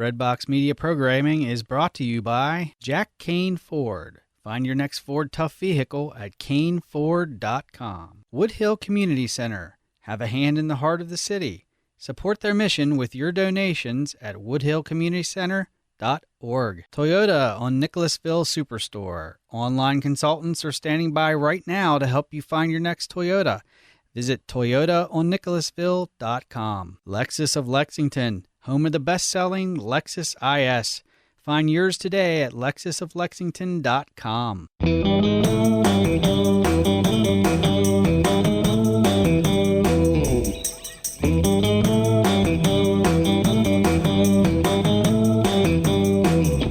Breadbox Media programming is brought to you by Jack Kane Ford. Find your next Ford Tough vehicle at caneford.com. Woodhill Community Center. Have a hand in the heart of the city. Support their mission with your donations at woodhillcommunitycenter.org. Toyota on Nicholasville Superstore. Online consultants are standing by right now to help you find your next Toyota. Visit toyotaonnicholasville.com. Lexus of Lexington, home of the best-selling Lexus IS. Find yours today at lexusoflexington.com.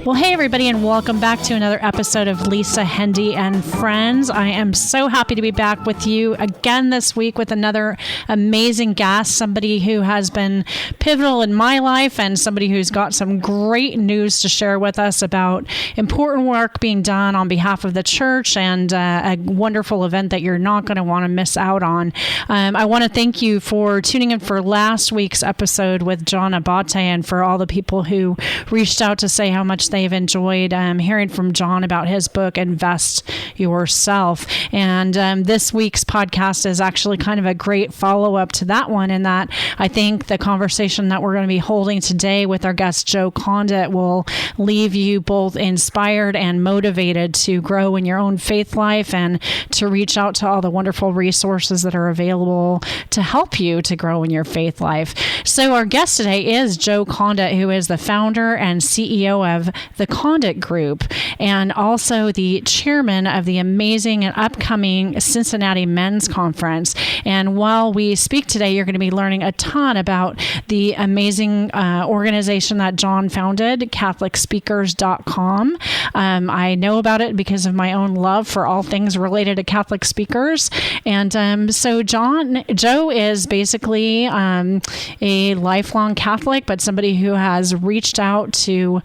Well, hey, everybody, and welcome back to another episode of Lisa, Hendey, and Friends. I am so happy to be back with you again this week with another amazing guest, somebody who has been pivotal in my life and somebody who's got some great news to share with us about important work being done on behalf of the church and a wonderful event that you're not going to want to miss out on. I want to thank you for tuning in for last week's episode with John Abate and for all the people who reached out to say how much they've enjoyed hearing from John about his book, Invest Yourself. And this week's podcast is actually kind of a great follow-up to that one, in that I think the conversation that we're going to be holding today with our guest, Joe Condit, will leave you both inspired and motivated to grow in your own faith life and to reach out to all the wonderful resources that are available to help you to grow in your faith life. So our guest today is Joe Condit, who is the founder and CEO of the Condit Group, and also the chairman of the amazing and upcoming Cincinnati Men's Conference. And while we speak today, you're going to be learning a ton about the amazing organization that John founded, CatholicSpeakers.com. I know about it because of my own love for all things related to Catholic speakers. And so Joe is basically a lifelong Catholic, but somebody who has reached out to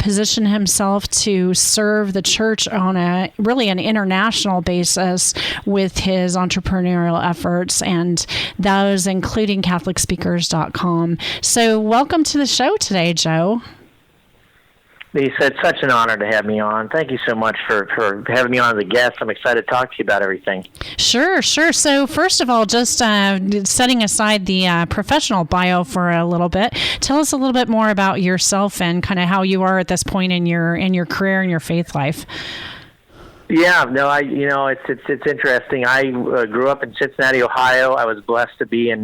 position himself to serve the church on an international basis with his entrepreneurial efforts, and those including CatholicSpeakers.com. So welcome to the show today, Joe. Lisa, it's such an honor to have me on. Thank you so much for having me on as a guest. I'm excited to talk to you about everything. Sure. So first of all, just setting aside the professional bio for a little bit, tell us a little bit more about yourself and kind of how you are at this point in your career and your faith life. Yeah, no, it's interesting. I grew up in Cincinnati, Ohio. I was blessed to be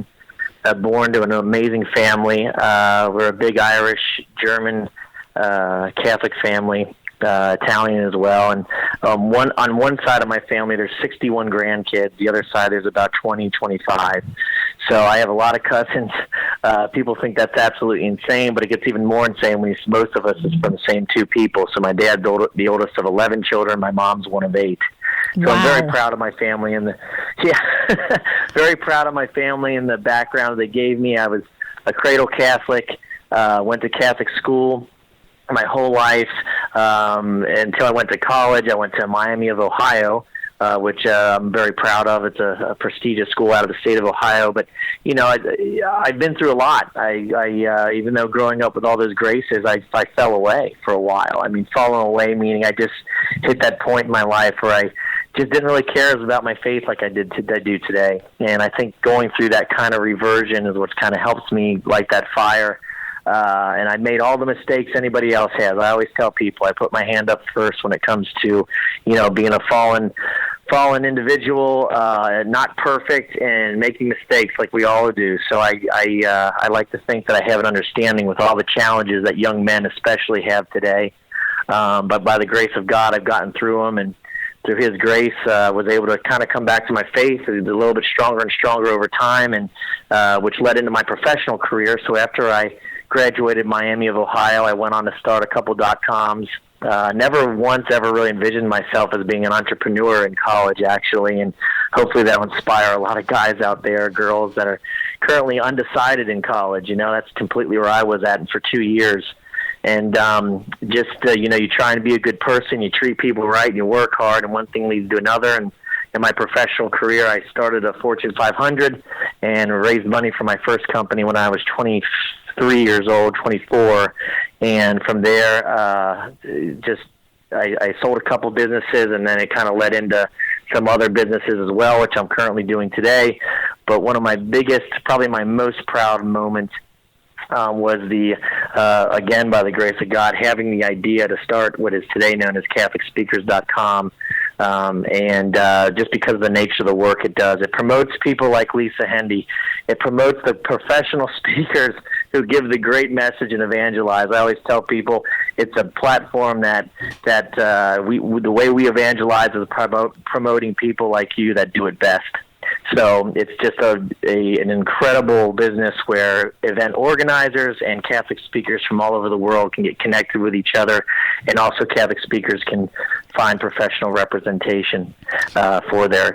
born to an amazing family. We're a big Irish, German, Catholic family, Italian as well, and on one side of my family there's 61 grandkids. The other side there's about 25. So I have a lot of cousins. People think that's absolutely insane, but it gets even more insane when most of us is from the same two people. So my dad's the oldest of 11 children. My mom's one of 8. So wow. I'm very proud of my family very proud of my family and the background they gave me. I was a cradle Catholic, went to Catholic school my whole life until I went to college. I went to Miami of Ohio, which I'm very proud of. It's a prestigious school out of the state of Ohio. But, I've been through a lot. I even though growing up with all those graces, I fell away for a while. I mean, falling away meaning I just hit that point in my life where I just didn't really care about my faith like I do today. And I think going through that kind of reversion is what kind of helps me light that fire. And I made all the mistakes anybody else has. I always tell people I put my hand up first when it comes to, being a fallen individual, not perfect, and making mistakes like we all do. So I like to think that I have an understanding with all the challenges that young men especially have today. But by the grace of God, I've gotten through them, and through His grace, was able to kind of come back to my faith a little bit stronger and stronger over time, and which led into my professional career. So after I graduated Miami of Ohio, I went on to start a couple .coms. Never once ever really envisioned myself as being an entrepreneur in college, actually, and hopefully that will inspire a lot of guys out there, girls that are currently undecided in college. That's completely where I was at for 2 years. And you try and be a good person, you treat people right, and you work hard, and one thing leads to another. And in my professional career, I started a Fortune 500 and raised money for my first company when I was 3 years old, 24, and from there, I sold a couple businesses, and then it kind of led into some other businesses as well, which I'm currently doing today. But one of my biggest, probably my most proud moments was again, by the grace of God, having the idea to start what is today known as CatholicSpeakers.com. And just because of the nature of the work it does, it promotes people like Lisa Hendey. It promotes the professional speakers who give the great message and evangelize. I always tell people it's a platform that the way we evangelize is promoting people like you that do it best. So it's just an incredible business where event organizers and Catholic speakers from all over the world can get connected with each other, and also Catholic speakers can find professional representation for their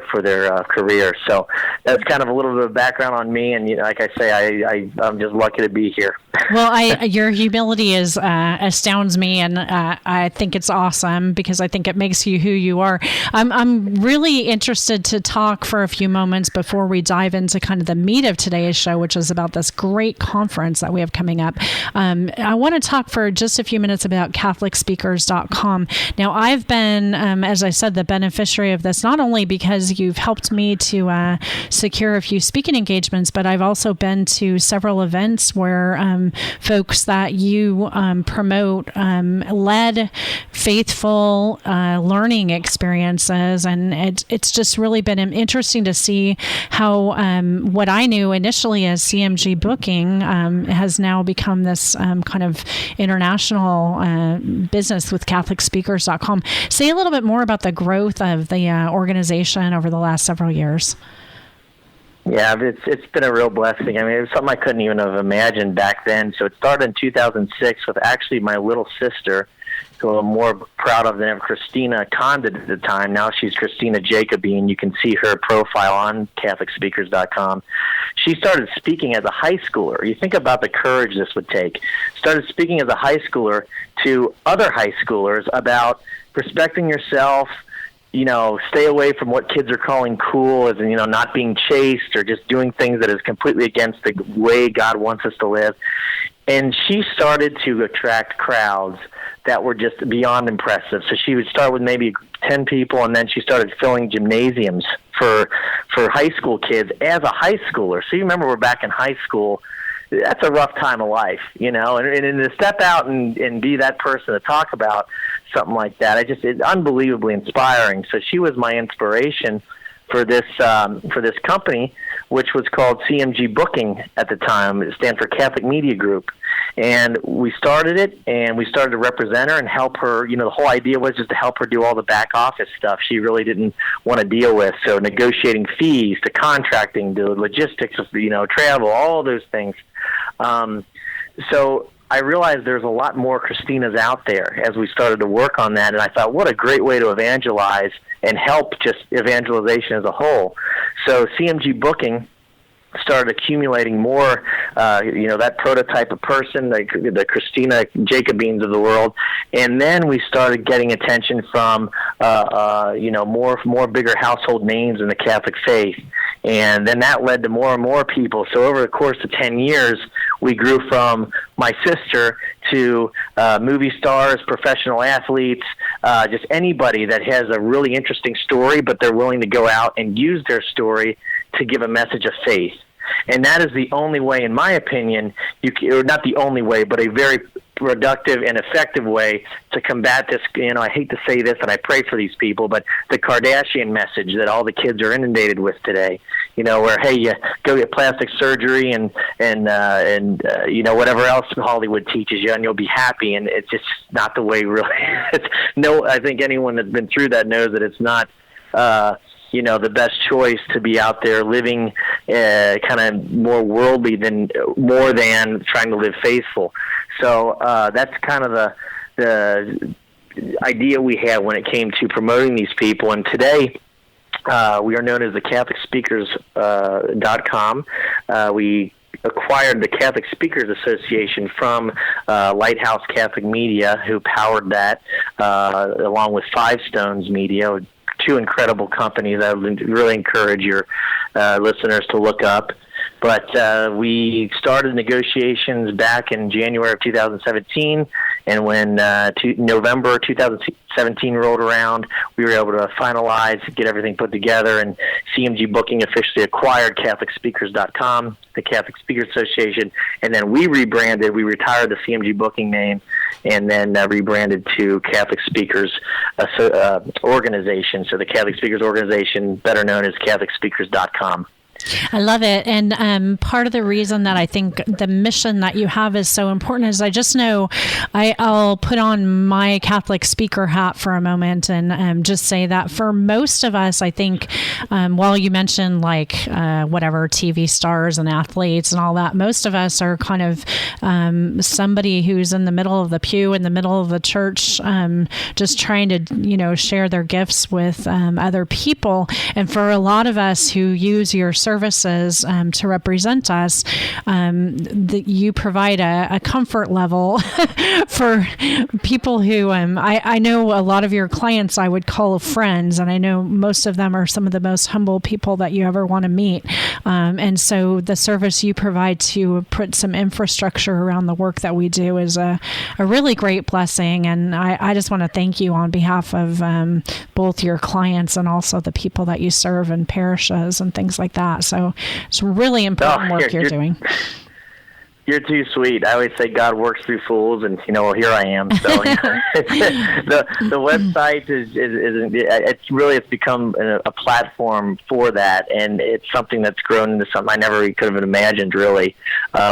career. So that's kind of a little bit of background on me, and like I say, I'm just lucky to be here. Well, your humility astounds me, and I think it's awesome because I think it makes you who you are. I'm really interested to talk for a few moments before we dive into kind of the meat of today's show, which is about this great conference that we have coming up. I want to talk for just a few minutes about CatholicSpeakers.com. Now, I've been, as I said, the beneficiary of this, not only because you've helped me to secure a few speaking engagements, but I've also been to several events where folks that you promote led faithful learning experiences, and it's just really been interesting to see how what I knew initially as CMG Booking has now become this kind of international business with CatholicSpeakers.com. Say a little bit more about the growth of the organization over the last several years. Yeah, it's been a real blessing. I mean, it was something I couldn't even have imagined back then. So it started in 2006 with actually my little sister, who I'm more proud of than ever, Christina Condit at the time. Now she's Christina Jacobine. You can see her profile on CatholicSpeakers.com. She started speaking as a high schooler. You think about the courage this would take. Started speaking as a high schooler to other high schoolers about respecting yourself, stay away from what kids are calling cool, as in, not being chaste or just doing things that is completely against the way God wants us to live. And she started to attract crowds that were just beyond impressive. So she would start with maybe 10 people, and then she started filling gymnasiums for high school kids as a high schooler. So you remember, we're back in high school. That's a rough time of life, and to step out and be that person to talk about something like that, it's unbelievably inspiring. So she was my inspiration for this company, which was called CMG Booking at the time. It stands for Catholic Media Group. And we started it, and we started to represent her and help her. The whole idea was just to help her do all the back office stuff she really didn't want to deal with. So negotiating fees, to contracting, to logistics of, travel, all those things. So I realized there's a lot more Christinas out there as we started to work on that, and I thought, what a great way to evangelize and help just evangelization as a whole. So CMG Booking started accumulating more, that prototype of person, the Christina Jacobines of the world, and then we started getting attention from, more bigger household names in the Catholic faith, and then that led to more and more people. So over the course of 10 years, we grew from my sister to movie stars, professional athletes, just anybody that has a really interesting story, but they're willing to go out and use their story to give a message of faith. And that is the only way, in my opinion, or not the only way, but a very productive and effective way to combat this. I hate to say this, and I pray for these people, but the Kardashian message that all the kids are inundated with today, where, hey, you go get plastic surgery and whatever else Hollywood teaches you, and you'll be happy. And it's just not the way, really. I think anyone that's been through that knows that it's not the best choice to be out there living kind of more worldly more than trying to live faithful. So that's kind of the idea we had when it came to promoting these people. And today we are known as the CatholicSpeakers.com. We acquired the Catholic Speakers Association from Lighthouse Catholic Media, who powered that, along with Five Stones Media, two incredible companies I would really encourage your listeners to look up. But we started negotiations back in January of 2017, and when November 2017 rolled around, we were able to finalize, get everything put together, and CMG Booking officially acquired CatholicSpeakers.com, the Catholic Speakers Association, and then we rebranded. We retired the CMG Booking name, and then rebranded to Catholic Speakers Organization. So the Catholic Speakers Organization, better known as CatholicSpeakers.com. I love it. And part of the reason that I think the mission that you have is so important is I just know I'll put on my Catholic speaker hat for a moment and just say that for most of us, I think, while you mentioned like whatever TV stars and athletes and all that, most of us are kind of somebody who's in the middle of the pew, in the middle of the church, just trying to, share their gifts with other people. And for a lot of us who use your services to represent us, that you provide a comfort level for people who I know a lot of your clients I would call friends, and I know most of them are some of the most humble people that you ever want to meet. And so the service you provide to put some infrastructure around the work that we do is a really great blessing. And I just want to thank you on behalf of both your clients and also the people that you serve in parishes and things like that. So it's really important work you're doing. You're too sweet. I always say God works through fools, and here I am. So the website it's become a platform for that, and it's something that's grown into something I never could have imagined. Really,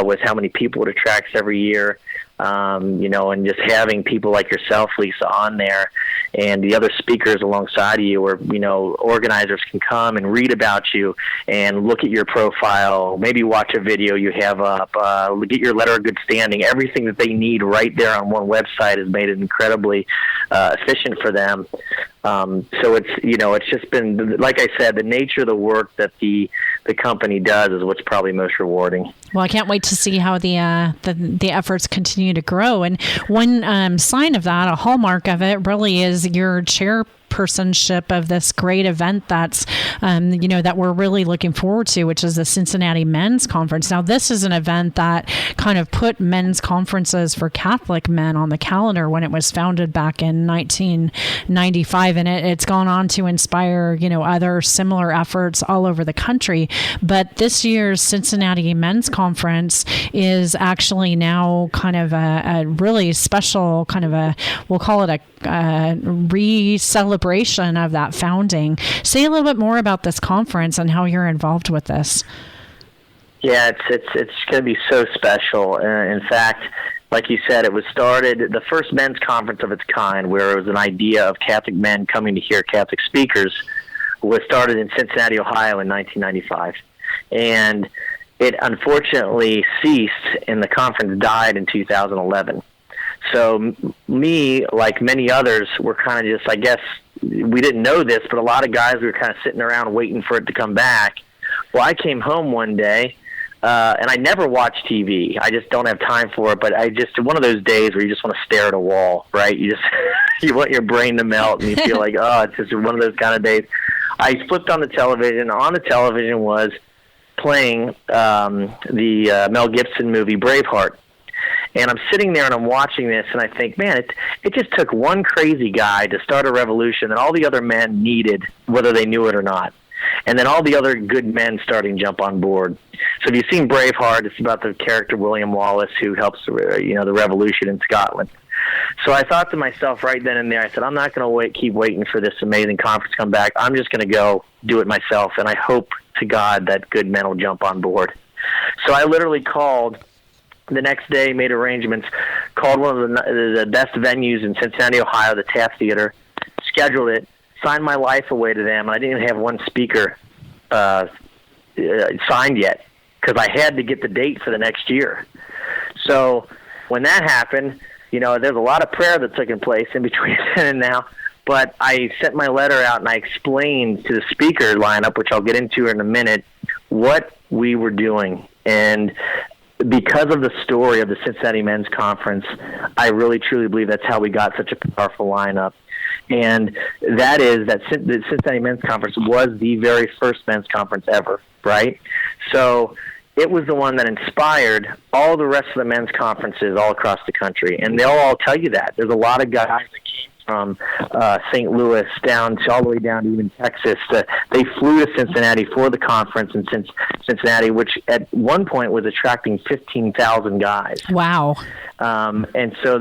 with how many people it attracts every year. And just having people like yourself, Lisa, on there, and the other speakers alongside of you, or organizers can come and read about you and look at your profile, maybe watch a video you have up, get your letter of good standing. Everything that they need right there on one website has made it incredibly efficient for them. So it's just been, like I said, the nature of the work that the company does is what's probably most rewarding. Well, I can't wait to see how the efforts continue to grow. And one sign of that, a hallmark of it, really is your chairpersonship of this great event that's, that we're really looking forward to, which is the Cincinnati Men's Conference. Now, this is an event that kind of put men's conferences for Catholic men on the calendar when it was founded back in 1995, and it's gone on to inspire, other similar efforts all over the country. But this year's Cincinnati Men's Conference is actually now kind of a really special kind of we'll call it a re-celebration of that founding. Say a little bit more about this conference and how you're involved with this. Yeah, it's going to be so special. In fact, like you said, it was started, the first men's conference of its kind, where it was an idea of Catholic men coming to hear Catholic speakers, was started in Cincinnati, Ohio in 1995. And it unfortunately ceased, and the conference died in 2011. So me, like many others, were kind of just, I guess, we didn't know this, but a lot of guys were kind of sitting around waiting for it to come back. Well, I came home one day, and I never watch TV. I just don't have time for it, but one of those days where you just want to stare at a wall, right? You want your brain to melt, and you feel like, it's just one of those kind of days. I flipped on the television. On the television was playing the Mel Gibson movie Braveheart. And I'm sitting there and I'm watching this, and I think, man, it just took one crazy guy to start a revolution that all the other men needed, whether they knew it or not. And then all the other good men starting to jump on board. So if you've seen Braveheart, it's about the character William Wallace, who helps the revolution in Scotland. So I thought to myself right then and there, I said, I'm not going to keep waiting for this amazing conference to come back. I'm just going to go do it myself, and I hope to God that good men will jump on board. So I literally called the next day, made arrangements, called one of the best venues in Cincinnati, Ohio, the Taft Theater, scheduled it, signed my life away to them. I didn't even have one speaker signed yet because I had to get the date for the next year. So when that happened, there's a lot of prayer that's taken place in between then and now. But I sent my letter out and I explained to the speaker lineup, which I'll get into in a minute, what we were doing. And because of the story of the Cincinnati Men's Conference, I really truly believe that's how we got such a powerful lineup. And that is that the Cincinnati Men's Conference was the very first men's conference ever, right? So it was the one that inspired all the rest of the men's conferences all across the country. And they'll all tell you that. There's a lot of guys that came from St. Louis down to all the way down to even Texas. They flew to Cincinnati for the conference in Cincinnati, which at one point was attracting 15,000 guys. Wow. And so,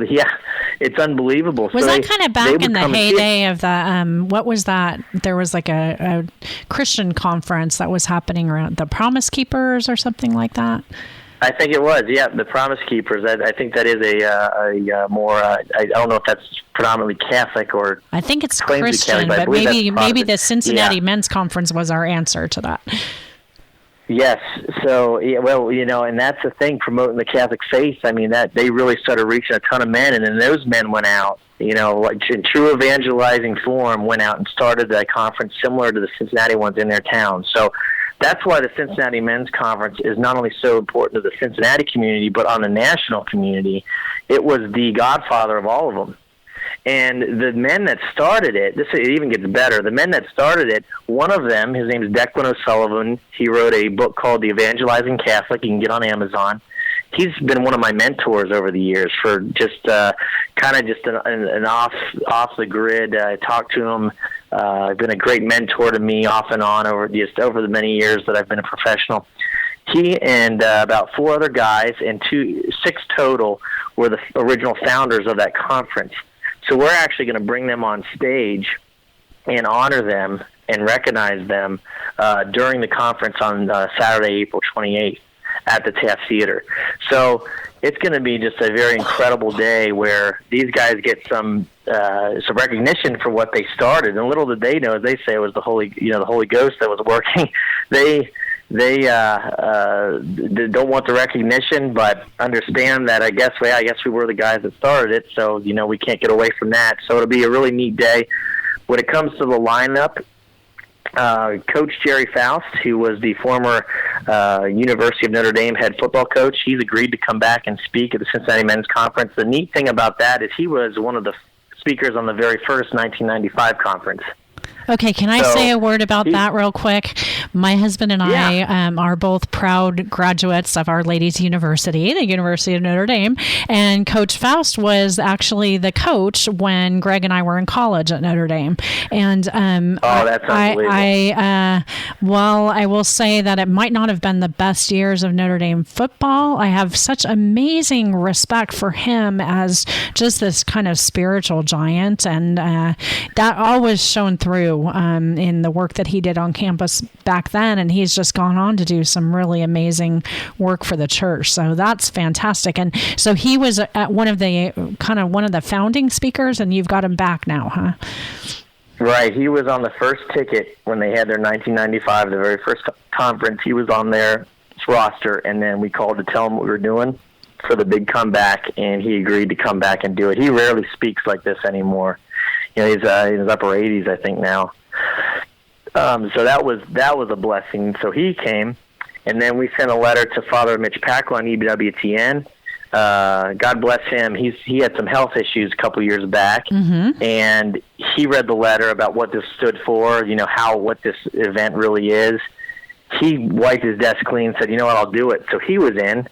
it's unbelievable. Was that kind of back in the heyday of the, what was that? There was like a Christian conference that was happening around the Promise Keepers or something like that? I think it was, the Promise Keepers. I think that is a more, I don't know if that's predominantly Catholic or... I think it's Christian, Catholic, but maybe the Cincinnati Men's Conference was our answer to that. Yes. So, and that's the thing, promoting the Catholic faith. I mean, that they really started reaching a ton of men, and then those men went out, like in true evangelizing form, went out and started a conference similar to the Cincinnati ones in their town. So that's why the Cincinnati Men's Conference is not only so important to the Cincinnati community, but on the national community. It was the godfather of all of them. And the men that started it, it even gets better. The men that started it, one of them, his name is Declan O'Sullivan. He wrote a book called The Evangelizing Catholic. You can get on Amazon. He's been one of my mentors over the years for just kind of just an off the grid. I talked to him. Been a great mentor to me off and on over the many years that I've been a professional. He and about 4 other guys and 6 total were the original founders of that conference. So we're actually going to bring them on stage and honor them and recognize them during the conference on Saturday, April 28th at the Taft Theater. So it's going to be just a very incredible day where these guys get some recognition for what they started. And little did they know, as they say, it was the Holy Ghost that was working. They don't want the recognition, but understand that I guess we were the guys that started it, so we can't get away from that. So it'll be a really neat day. When it comes to the lineup, Coach Jerry Faust, who was the former University of Notre Dame head football coach, he's agreed to come back and speak at the Cincinnati Men's Conference. The neat thing about that is he was one of the speakers on the very first 1995 conference. Okay, can I say a word about that real quick? My husband and I are both proud graduates of Our Lady's University, the University of Notre Dame, and Coach Faust was actually the coach when Greg and I were in college at Notre Dame. And that's unbelievable. While I will say that it might not have been the best years of Notre Dame football, I have such amazing respect for him as just this kind of spiritual giant, and that always shone through in the work that he did on campus back then, and he's just gone on to do some really amazing work for the church. So that's fantastic. And so he was at one of the founding speakers, and you've got him back now, huh? Right. He was on the first ticket when they had their 1995, the very first conference. He was on their roster, and then we called to tell him what we were doing for the big comeback, and he agreed to come back and do it. He rarely speaks like this anymore. He's in his upper 80s, I think, now. So that was a blessing. So he came, and then we sent a letter to Father Mitch Pacwa on EWTN. God bless him. He had some health issues a couple years back, and he read the letter about what this stood for, what this event really is. He wiped his desk clean and said, I'll do it. So he was in.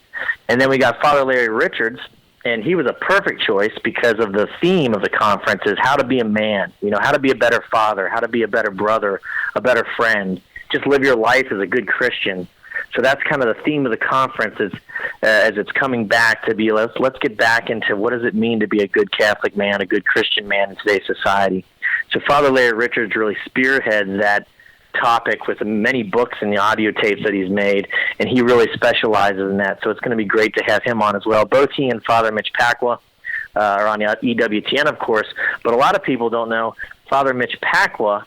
And then we got Father Larry Richards, and he was a perfect choice because of the theme of the conference is how to be a man, how to be a better father, how to be a better brother, a better friend, just live your life as a good Christian. So that's kind of the theme of the conference as it's coming back to be, let's get back into what does it mean to be a good Catholic man, a good Christian man in today's society. So Father Larry Richards really spearheads that topic with many books and the audio tapes that he's made, and he really specializes in that. So it's going to be great to have him on as well. Both he and Father Mitch Pacwa are on the EWTN, of course, but a lot of people don't know Father Mitch Pacwa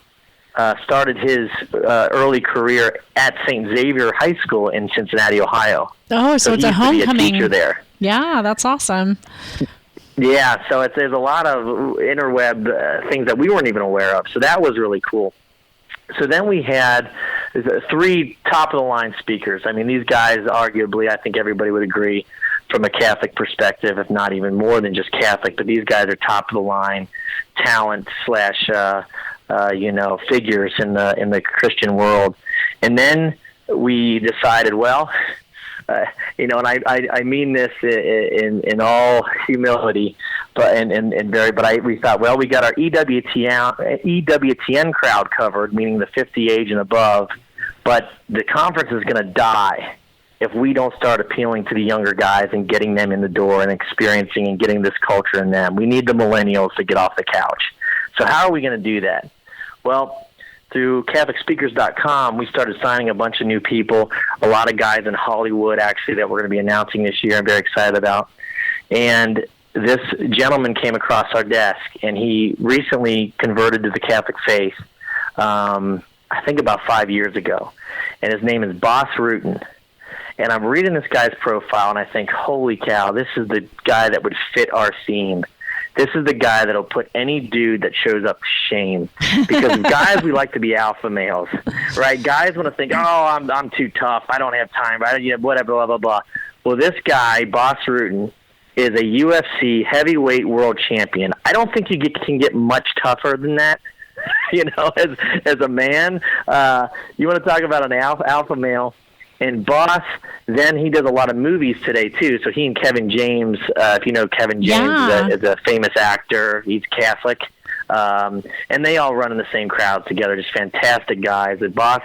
started his early career at St. Xavier High School in Cincinnati, Ohio. Oh, so it's a homecoming. Be a teacher there. Yeah, that's awesome. Yeah, so there's a lot of interweb things that we weren't even aware of. So that was really cool. So then we had 3 top-of-the-line speakers. I mean, these guys, arguably, I think everybody would agree, from a Catholic perspective, if not even more than just Catholic, but these guys are top-of-the-line talent / figures in the Christian world. And then we decided, and I mean this in all humility, but we thought, well, we got our EWTN crowd covered, meaning the 50 age and above, but the conference is going to die if we don't start appealing to the younger guys and getting them in the door and experiencing and getting this culture in them. We need the millennials to get off the couch. So how are we going to do that? Well, through CatholicSpeakers.com, we started signing a bunch of new people, a lot of guys in Hollywood, actually, that we're going to be announcing this year. I'm very excited about. And this gentleman came across our desk, and he recently converted to the Catholic faith, I think about 5 years ago. And his name is Boss Rutan. And I'm reading this guy's profile, and I think, holy cow, this is the guy that would fit our theme. This is the guy that'll put any dude that shows up to shame. Because guys, we like to be alpha males, right? Guys want to think, oh, I'm too tough. I don't have time. Whatever, blah, blah, blah. Well, this guy, Boss Rutan, is a UFC heavyweight world champion. I don't think you can get much tougher than that. As a man, you want to talk about an alpha male. And Boss, then he does a lot of movies today, too. So he and Kevin James, if you know Kevin James, is a famous actor. He's Catholic. And they all run in the same crowd together, just fantastic guys. And Boss,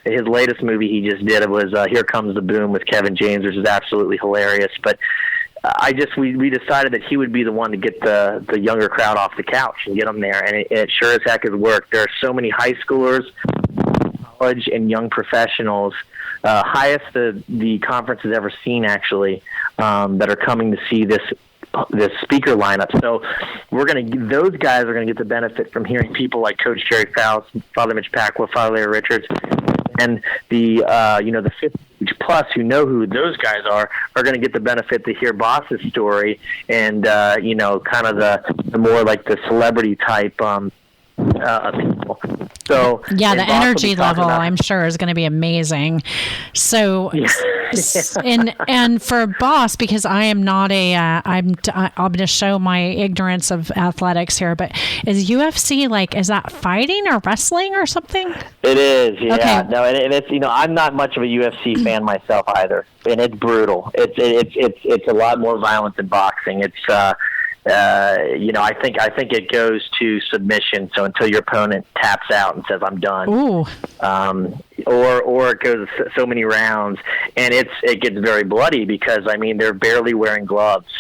his latest movie he just did was Here Comes the Boom with Kevin James, which is absolutely hilarious. But we decided that he would be the one to get the younger crowd off the couch and get them there. And it sure as heck has worked. There are so many high schoolers, college, and young professionals, highest the conference has ever seen, actually, that are coming to see this speaker lineup. So those guys are gonna get the benefit from hearing people like Coach Jerry Faust, Father Mitch Pacwa, Father Larry Richards, and the 50 plus who know who those guys are going to get the benefit to hear Boss's story and kind of the more like the celebrity type people. So yeah, the energy level I'm sure is going to be amazing. So and for Boss, because I am not I'm going to show my ignorance of athletics here, but is UFC is that fighting or wrestling or something? It is, yeah. Okay. No, and it's I'm not much of a UFC fan myself either, and it's brutal. It's a lot more violent than boxing. It's I think it goes to submission. So until your opponent taps out and says, "I'm done," Ooh. Or it goes so many rounds, and it gets very bloody because they're barely wearing gloves.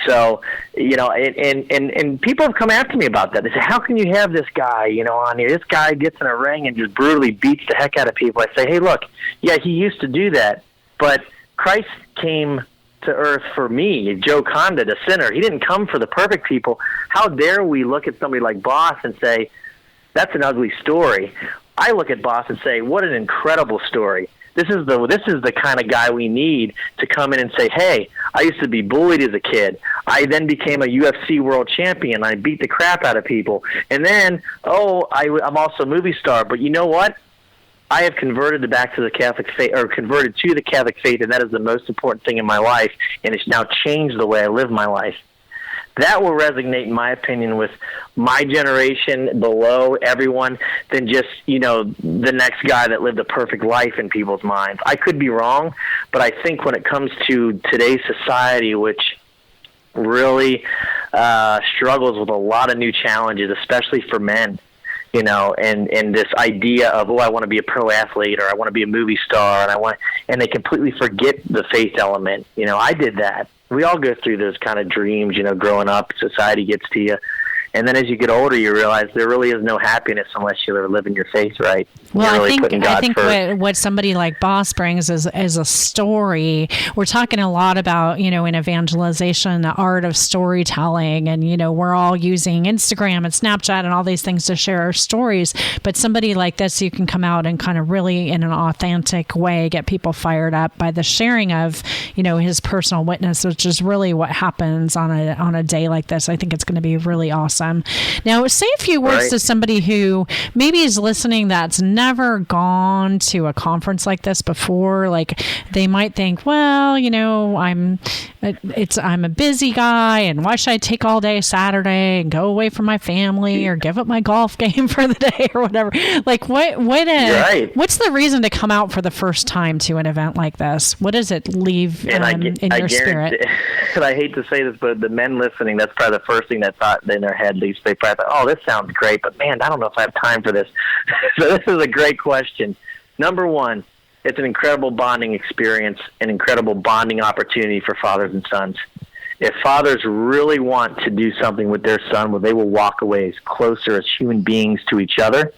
So and people have come after me about that. They say, "How can you have this guy on here? This guy gets in a ring and just brutally beats the heck out of people." I say, "Hey, look, yeah, he used to do that, but Christ came to earth for me, Joe Condit, a sinner. He didn't come for the perfect people. How dare we look at somebody like Boss and say, that's an ugly story? I look at Boss and say, what an incredible story. This is the kind of guy we need to come in and say, hey, I used to be bullied as a kid. I then became a UFC world champion. I beat the crap out of people. And then, I'm also a movie star. But you know what? I have converted back to the Catholic faith, or converted to the Catholic faith, and that is the most important thing in my life, and it's now changed the way I live my life. That will resonate, in my opinion, with my generation below everyone than just, the next guy that lived a perfect life in people's minds. I could be wrong, but I think when it comes to today's society, which really struggles with a lot of new challenges, especially for men, and this idea of, I want to be a pro athlete, or I want to be a movie star, and they completely forget the faith element. I did that. We all go through those kind of dreams, growing up. Society gets to you. And then as you get older, you realize there really is no happiness unless you're living your faith right. Well, I think what somebody like Boss brings is a story. We're talking a lot about, in evangelization, the art of storytelling. And, we're all using Instagram and Snapchat and all these things to share our stories. But somebody like this, you can come out and kind of really, in an authentic way, get people fired up by the sharing of, his personal witness, which is really what happens on a day like this. I think it's going to be really awesome. awesome. Now, say a few words to somebody who maybe is listening that's never gone to a conference like this before. Like, they might think, well, I'm a busy guy, and why should I take all day Saturday and go away from my family or give up my golf game for the day or whatever? Like, what's the reason to come out for the first time to an event like this? What does it leave in your spirit? And I hate to say this, but the men listening, that's probably the first thing that thought in their head. They probably thought, oh, this sounds great, but man, I don't know if I have time for this. So this is a great question. Number one, it's an incredible bonding experience, an incredible bonding opportunity for fathers and sons. If fathers really want to do something with their son, well, they will walk away as closer as human beings to each other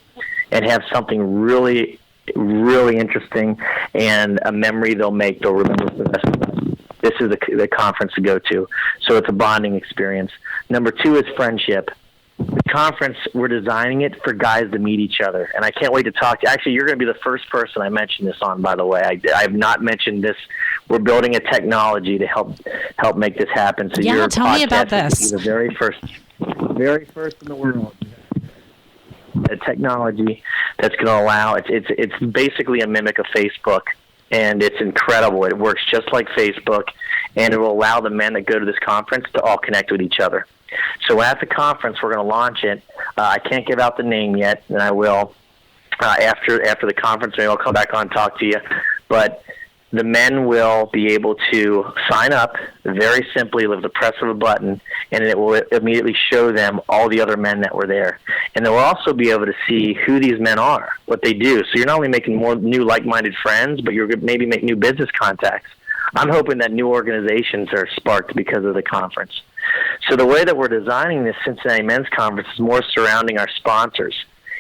and have something really, really interesting and a memory they'll remember for the rest of their life. This is the conference to go to. So it's a bonding experience. Number two is friendship. The conference, we're designing it for guys to meet each other. And I can't wait to talk to you. Actually, you're going to be the first person I mention this on, by the way. I have not mentioned this. We're building a technology to help make this happen. So your tell me about this. Is the very first in the world. A technology that's going to allow, it's basically a mimic of Facebook. And it's incredible. It works just like Facebook, and it will allow the men that go to this conference to all connect with each other. So at the conference, we're going to launch it. I can't give out the name yet, and I will after the conference. Maybe I'll come back on and talk to you. But the men will be able to sign up very simply with the press of a button, and it will immediately show them all the other men that were there. And they'll also be able to see who these men are, what they do. So you're not only making more new like-minded friends, but you're going to maybe make new business contacts. I'm hoping that new organizations are sparked because of the conference. So the way that we're designing this Cincinnati Men's Conference is more surrounding our sponsors.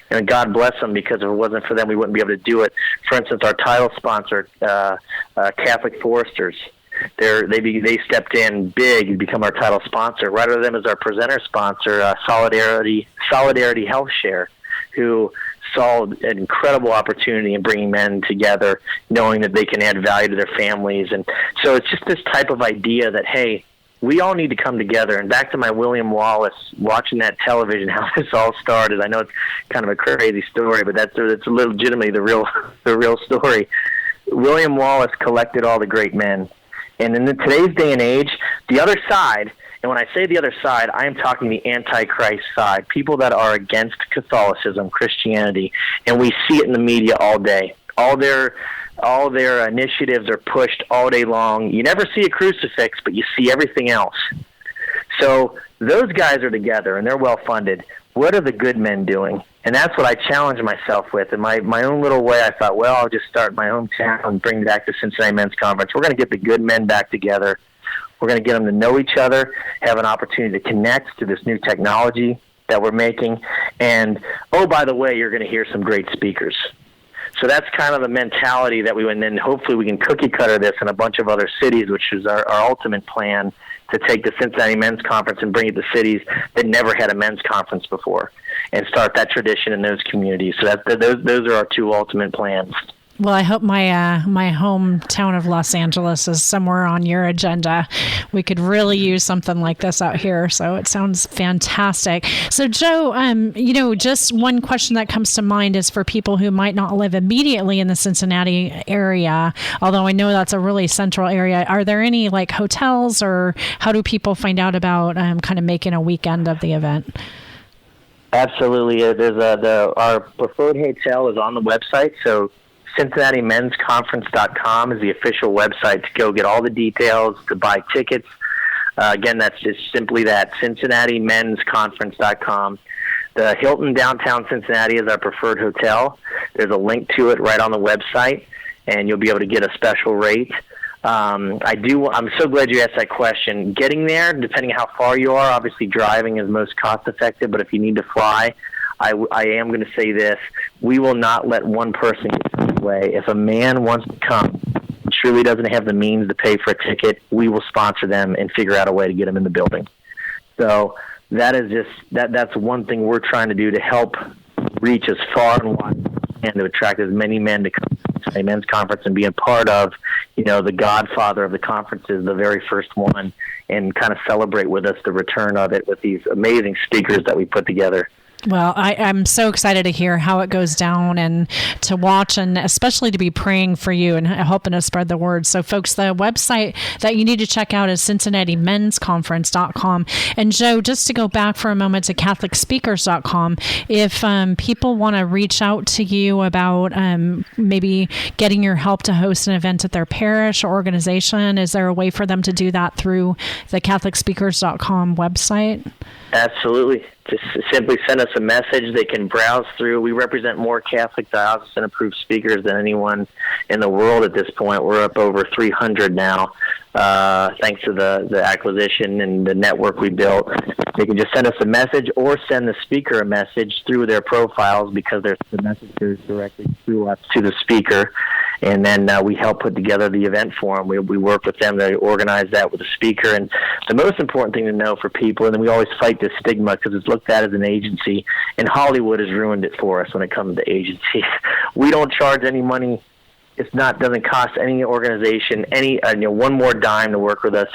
And God bless them, because if it wasn't for them, we wouldn't be able to do it. For instance, our title sponsor, Catholic Foresters, they stepped in big to become our title sponsor. Right under them is our presenter sponsor, Solidarity Health Share, who saw an incredible opportunity in bringing men together, knowing that they can add value to their families. And so it's just this type of idea that, hey, we all need to come together. And back to my William Wallace, watching that television, how this all started. I know it's kind of a crazy story, but it's legitimately the real story. William Wallace collected all the great men. And in today's day and age, the other side, and when I say the other side, I am talking the Antichrist side, people that are against Catholicism, Christianity, and we see it in the media all day. All their initiatives are pushed all day long. You never see a crucifix, but you see everything else. So those guys are together, and they're well-funded. What are the good men doing? And that's what I challenge myself with. In my own little way, I thought, well, I'll just start in my hometown and bring back the Cincinnati Men's Conference. We're going to get the good men back together. We're going to get them to know each other, have an opportunity to connect to this new technology that we're making. And, oh, by the way, you're going to hear some great speakers. So that's kind of the mentality that and then hopefully we can cookie cutter this in a bunch of other cities, which is our ultimate plan, to take the Cincinnati Men's Conference and bring it to cities that never had a men's conference before and start that tradition in those communities. So those are our two ultimate plans. Well, I hope my hometown of Los Angeles is somewhere on your agenda. We could really use something like this out here. So it sounds fantastic. So, Joe, just one question that comes to mind is for people who might not live immediately in the Cincinnati area, although I know that's a really central area. Are there any like hotels, or how do people find out about kind of making a weekend of the event? Absolutely. There's our preferred hotel is on the website. So CincinnatiMen'sConference.com is the official website to go get all the details, to buy tickets. Again, that's just simply that, CincinnatiMen'sConference.com. The Hilton downtown Cincinnati is our preferred hotel. There's a link to it right on the website, and you'll be able to get a special rate. I'm so glad you asked that question. Getting there, depending on how far you are, obviously driving is most cost-effective, but if you need to fly, I am going to say this. We will not let one person get away. If a man wants to come, truly doesn't have the means to pay for a ticket, we will sponsor them and figure out a way to get them in the building. So that is just that's one thing we're trying to do to help reach as far and wide and to attract as many men to come to the men's conference and be a part of, the godfather of the conferences, the very first one and kind of celebrate with us the return of it with these amazing speakers that we put together. Well, I'm so excited to hear how it goes down and to watch, and especially to be praying for you and helping us spread the word. So, folks, the website that you need to check out is CincinnatiMen'sConference.com. And, Joe, just to go back for a moment to CatholicSpeakers.com, if people want to reach out to you about maybe getting your help to host an event at their parish or organization, is there a way for them to do that through the CatholicSpeakers.com website? Absolutely. Just simply send us a message. They can browse through. We represent more Catholic diocesan approved speakers than anyone in the world at this point. We're up over 300 now, thanks to the acquisition and the network we built. They can just send us a message or send the speaker a message through their profiles, because the message goes directly through us to the speaker. And then we help put together the event for them. We work with them to organize that with the speaker. And the most important thing to know for people, and then we always fight this stigma because it's looked at as an agency, and Hollywood has ruined it for us when it comes to agencies. We don't charge any money. Doesn't cost any organization any one more dime to work with us.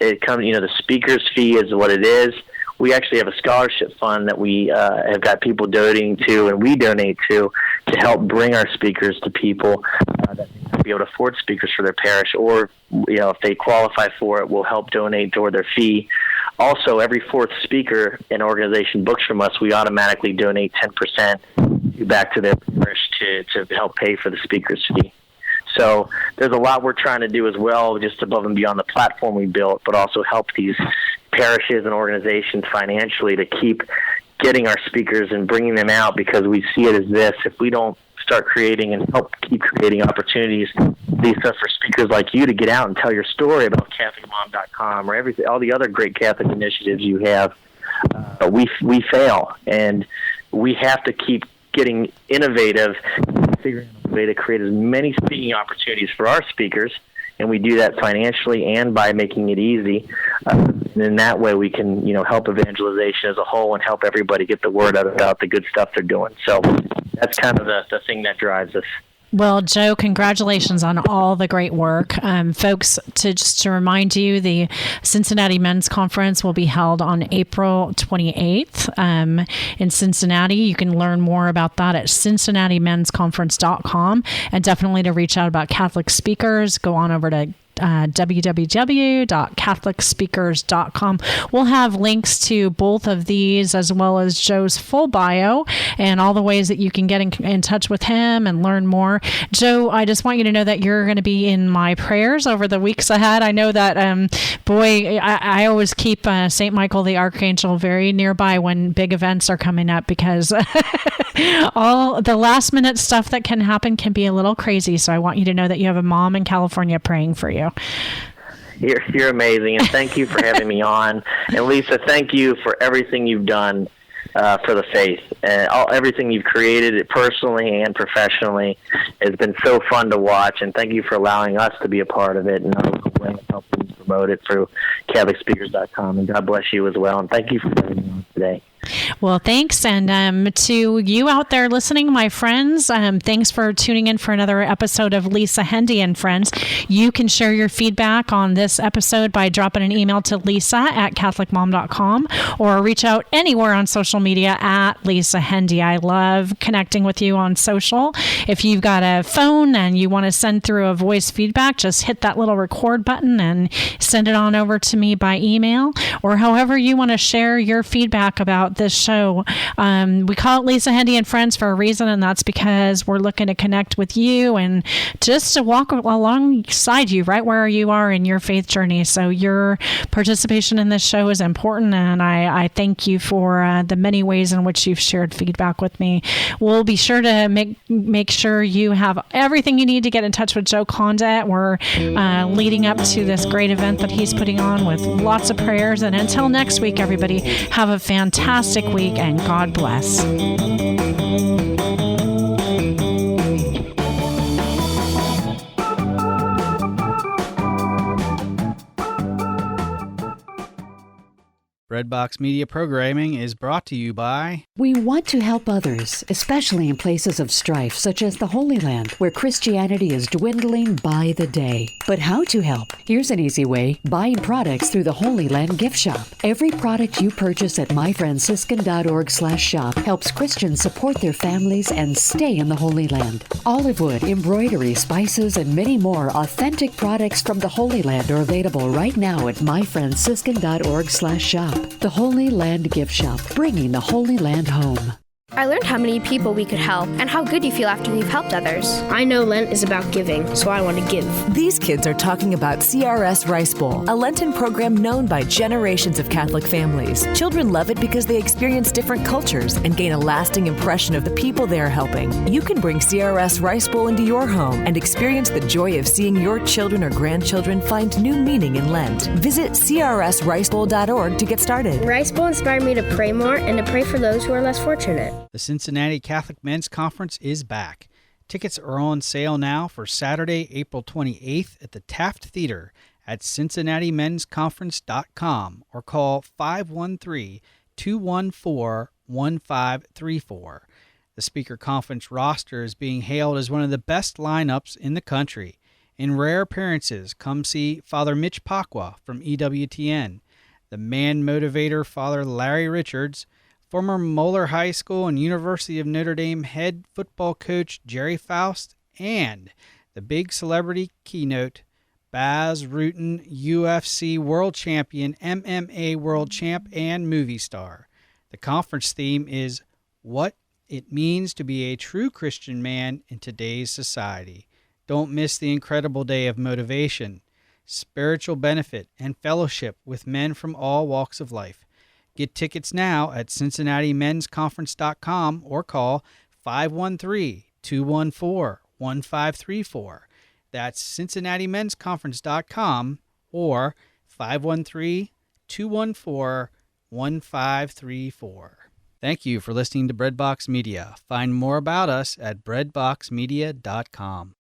The speaker's fee is what it is. We actually have a scholarship fund that we have got people donating to, and we donate to help bring our speakers to people that may not be able to afford speakers for their parish, or if they qualify for it, we'll help donate toward their fee. Also, every fourth speaker an organization books from us, we automatically donate 10% back to their parish to help pay for the speaker's fee. So there's a lot we're trying to do as well, just above and beyond the platform we built, but also help these parishes and organizations financially to keep getting our speakers and bringing them out, because we see it as this: if we don't start creating and help keep creating opportunities, Lisa, for speakers like you to get out and tell your story about CatholicMom.com or all the other great Catholic initiatives you have, we fail, and we have to keep getting innovative, figuring out a way to create as many speaking opportunities for our speakers. And we do that financially and by making it easy. And in that way, we can, help evangelization as a whole and help everybody get the word out about the good stuff they're doing. So that's kind of the thing that drives us. Well, Joe, congratulations on all the great work. Folks, to remind you, the Cincinnati Men's Conference will be held on April 28th in Cincinnati. You can learn more about that at CincinnatiMen'sConference.com, and definitely to reach out about Catholic speakers, go on over to www.catholicspeakers.com. We'll have links to both of these, as well as Joe's full bio and all the ways that you can get in touch with him and learn more. Joe, I just want you to know that you're going to be in my prayers over the weeks ahead. I know that, I always keep St. Michael the Archangel very nearby when big events are coming up, because all the last minute stuff that can happen can be a little crazy. So I want you to know that you have a mom in California praying for you. You're amazing, and thank you for having me on. And Lisa, thank you for everything you've done for the faith, and everything you've created personally and professionally. Has been so fun to watch, and thank you for allowing us to be a part of it, and our little way of helping promote it through CatholicSpeakers.com. And God bless you as well, and thank you for having me on today. Well, thanks. And to you out there listening, my friends, thanks for tuning in for another episode of Lisa Hendey and Friends. You can share your feedback on this episode by dropping an email to lisa@catholicmom.com, or reach out anywhere on social media at Lisa Hendey. I love connecting with you on social. If you've got a phone and you want to send through a voice feedback, just hit that little record button and send it on over to me by email, or however you want to share your feedback about this show. We call it Lisa Hendey and Friends for a reason, and that's because we're looking to connect with you and just to walk alongside you right where you are in your faith journey. So your participation in this show is important, and I thank you for the many ways in which you've shared feedback with me. We'll be sure to make sure you have everything you need to get in touch with Joe Condit. We're leading up to this great event that he's putting on with lots of prayers. And until next week, everybody, have a fantastic week, and God bless. Breadbox Media programming is brought to you by... We want to help others, especially in places of strife such as the Holy Land, where Christianity is dwindling by the day. But how to help? Here's an easy way: buying products through the Holy Land gift shop. Every product you purchase at myfranciscan.org/shop helps Christians support their families and stay in the Holy Land. Olive wood, embroidery, spices, and many more authentic products from the Holy Land are available right now at myfranciscan.org/shop. The Holy Land Gift Shop, bringing the Holy Land home. I learned how many people we could help and how good you feel after you've helped others. I know Lent is about giving, so I want to give. These kids are talking about CRS Rice Bowl, a Lenten program known by generations of Catholic families. Children love it because they experience different cultures and gain a lasting impression of the people they are helping. You can bring CRS Rice Bowl into your home and experience the joy of seeing your children or grandchildren find new meaning in Lent. Visit crsricebowl.org to get started. Rice Bowl inspired me to pray more and to pray for those who are less fortunate. The Cincinnati Catholic Men's Conference is back. Tickets are on sale now for Saturday, April 28th at the Taft Theater at cincinnatimen'sconference.com or call 513-214-1534. The speaker conference roster is being hailed as one of the best lineups in the country. In rare appearances, come see Father Mitch Pacwa from EWTN, the man motivator Father Larry Richards, former Moeller High School and University of Notre Dame head football coach Jerry Faust, and the big celebrity keynote, Baz Rutten, UFC world champion, MMA world champ, and movie star. The conference theme is What It Means to Be a True Christian Man in Today's Society. Don't miss the incredible day of motivation, spiritual benefit, and fellowship with men from all walks of life. Get tickets now at cincinnatimen'sconference.com or call 513-214-1534. That's cincinnatimen'sconference.com or 513-214-1534. Thank you for listening to Breadbox Media. Find more about us at breadboxmedia.com.